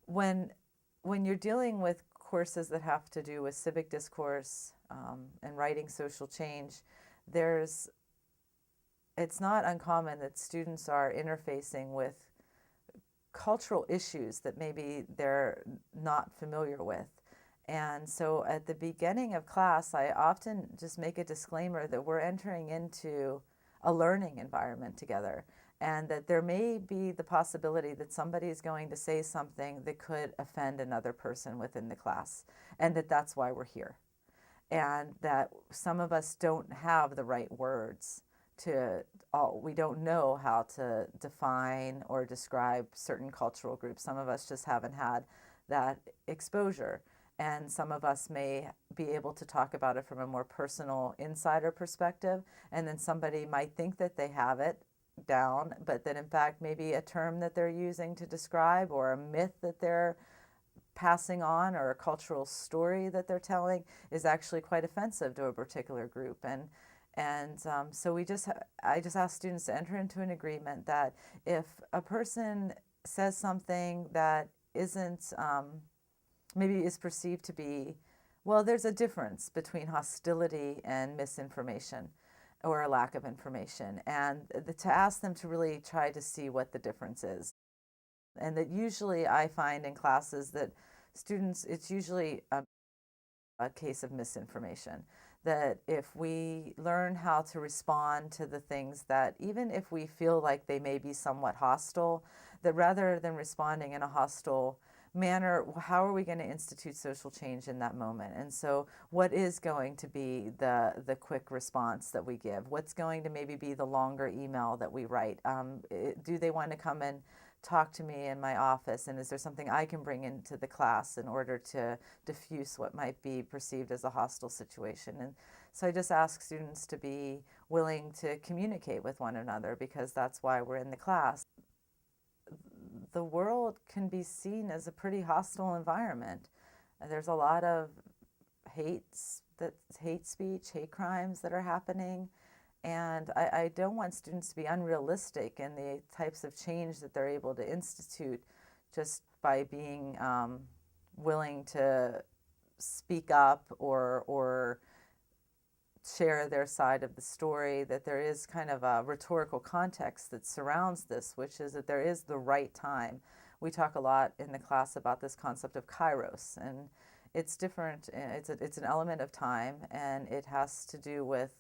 when you're dealing with courses that have to do with civic discourse and writing social change, there's it's not uncommon that students are interfacing with cultural issues that maybe they're not familiar with. And so at the beginning of class, I often just make a disclaimer that we're entering into a learning environment together, and that there may be the possibility that somebody is going to say something that could offend another person within the class, and that that's why we're here. And that some of us don't have the right words to we don't know how to define or describe certain cultural groups. Some of us just haven't had that exposure, and some of us may be able to talk about it from a more personal insider perspective, and then somebody might think that they have it down, but that in fact maybe a term that they're using to describe, or a myth that they're passing on, or a cultural story that they're telling, is actually quite offensive to a particular group. So I just ask students to enter into an agreement that if a person says something that isn't maybe is perceived to be, well, there's a difference between hostility and misinformation or a lack of information, and to ask them to really try to see what the difference is. And that usually I find in classes that students, it's usually a case of misinformation. That if we learn how to respond to the things that, even if we feel like they may be somewhat hostile, that rather than responding in a hostile manner, how are we going to institute social change in that moment? And so what is going to be the quick response that we give? What's going to maybe be the longer email that we write? Do they want to come and talk to me in my office, and is there something I can bring into the class in order to diffuse what might be perceived as a hostile situation? And so I just ask students to be willing to communicate with one another, because that's why we're in the class. The world can be seen as a pretty hostile environment. There's a lot of hate speech, hate crimes that are happening. And I don't want students to be unrealistic in the types of change that they're able to institute just by being willing to speak up or share their side of the story. That there is kind of a rhetorical context that surrounds this, which is that there is the right time. We talk a lot in the class about this concept of kairos, and it's different. It's an element of time, and it has to do with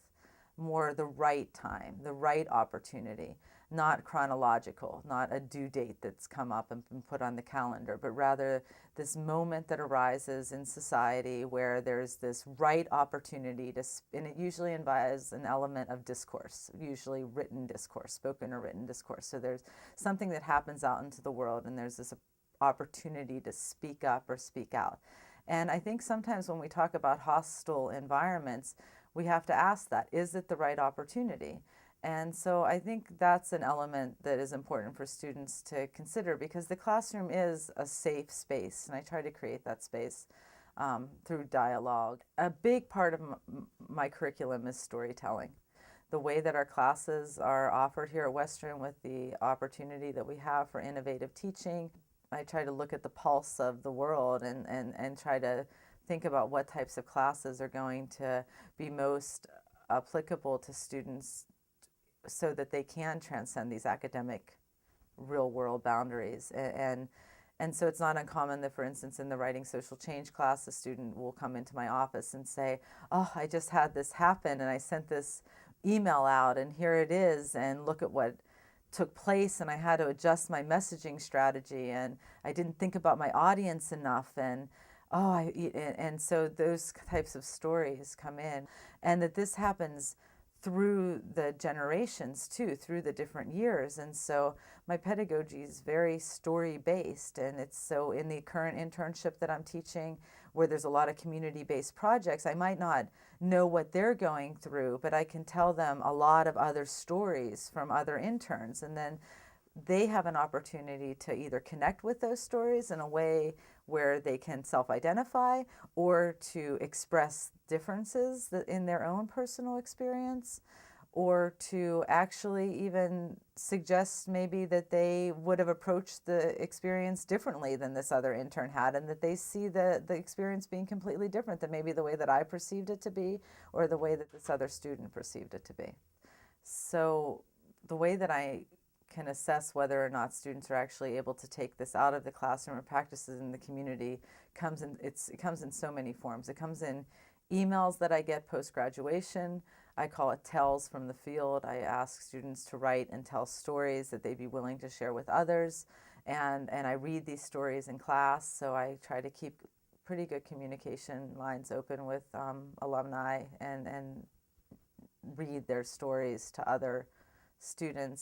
more the right time, the right opportunity, not chronological, not a due date that's come up and been put on the calendar, but rather this moment that arises in society where there's this right opportunity to, and it usually involves an element of discourse, usually written discourse, spoken or written discourse. So there's something that happens out into the world, and there's this opportunity to speak up or speak out. And I think sometimes when we talk about hostile environments, we have to ask that, is it the right opportunity? And so I think that's an element that is important for students to consider, because the classroom is a safe space, and I try to create that space through dialogue. A big part of my curriculum is storytelling. The way that our classes are offered here at Western, with the opportunity that we have for innovative teaching, I try to look at the pulse of the world and try to think about what types of classes are going to be most applicable to students so that they can transcend these academic real world boundaries. And so it's not uncommon that, for instance, in the writing social change class, a student will come into my office and say, oh, I just had this happen, and I sent this email out, and here it is, and look at what took place, and I had to adjust my messaging strategy, and I didn't think about my audience enough, and and so those types of stories come in, and that this happens through the generations too, through the different years. And so my pedagogy is very story based, and it's so in the current internship that I'm teaching, where there's a lot of community based projects, I might not know what they're going through, but I can tell them a lot of other stories from other interns, and then they have an opportunity to either connect with those stories in a way where they can self-identify, or to express differences in their own personal experience, or to actually even suggest maybe that they would have approached the experience differently than this other intern had, and that they see the experience being completely different than maybe the way that I perceived it to be, or the way that this other student perceived it to be. So the way that I can assess whether or not students are actually able to take this out of the classroom or practice it in the community it comes in so many forms. It comes in emails that I get post-graduation. I call it tells from the field. I ask students to write and tell stories that they'd be willing to share with others. And I read these stories in class, so I try to keep pretty good communication lines open with alumni and read their stories to other students.